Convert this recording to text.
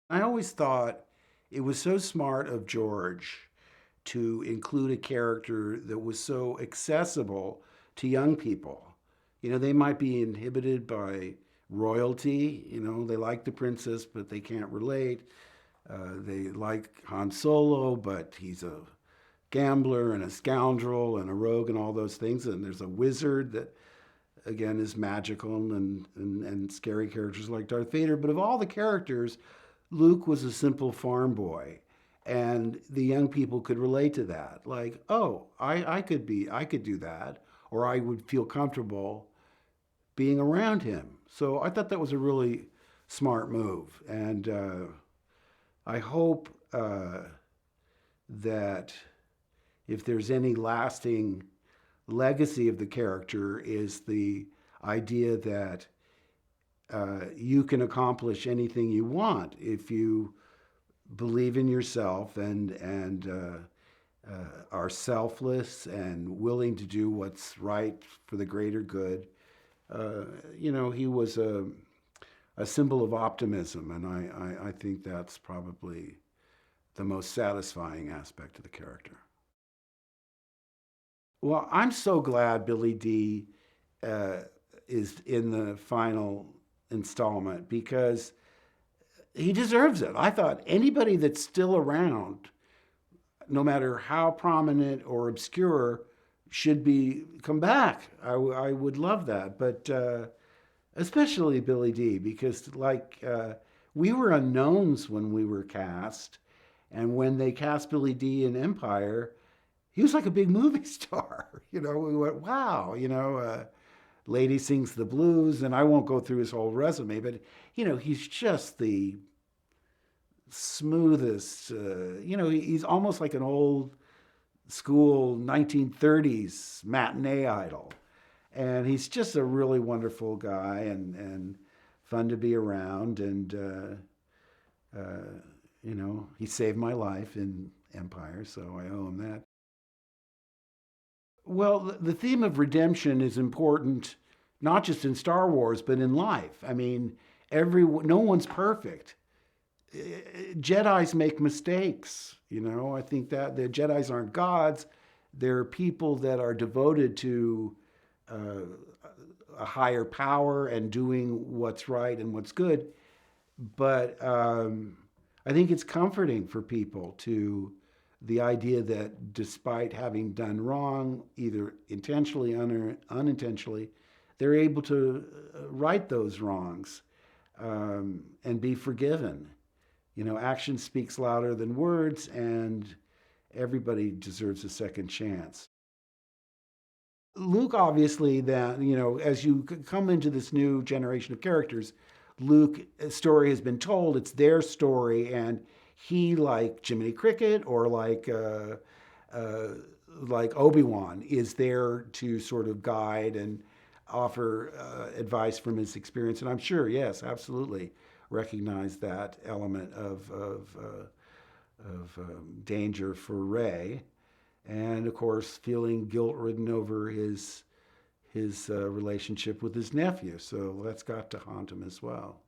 I always thought it was so smart of George to include a character that was so accessible to young people. They might be inhibited by royalty. They like the princess, but they can't relate. They like Han Solo, but he's a gambler and a scoundrel and a rogue and all those things. And there's a wizard that, again, is magical and scary characters like Darth Vader. But of all the characters, Luke was a simple farm boy. And the young people could relate to that. Like, oh, I could do that, or I would feel comfortable being around him. So I thought that was a really smart move. And I hope that if there's any lasting legacy of the character, is the idea that you can accomplish anything you want if you believe in yourself and are selfless and willing to do what's right for the greater good. He was a symbol of optimism, and I think that's probably the most satisfying aspect of the character. Well, I'm so glad Billy D uh, is in the final installment because he deserves it. I thought anybody that's still around, no matter how prominent or obscure, should be come back. I would love that, but especially Billy D, because we were unknowns when we were cast, and when they cast Billy D in Empire, he was like a big movie star. We went, wow. Lady Sings the Blues, and I won't go through his whole resume, but he's just the smoothest. He's almost like an old school 1930s matinee idol, and he's just a really wonderful guy and fun to be around. And he saved my life in Empire, so I owe him that. Well, the theme of redemption is important, not just in Star Wars, but in life. I mean, no one's perfect. Jedi's make mistakes. I think that the Jedi's aren't gods. They're people that are devoted to uh, a higher power and doing what's right and what's good. But I think it's comforting for people to the idea that despite having done wrong, either intentionally or unintentionally, they're able to right those wrongs and be forgiven. Action speaks louder than words, and everybody deserves a second chance. Luke, obviously, that as you come into this new generation of characters, Luke's story has been told. It's their story, and he, like Jiminy Cricket or uh, like Obi-Wan, is there to sort of guide and offer advice from his experience. And I'm sure, yes, absolutely, recognize that element of danger for Ray, and of course feeling guilt-ridden over his relationship with his nephew. So that's got to haunt him as well.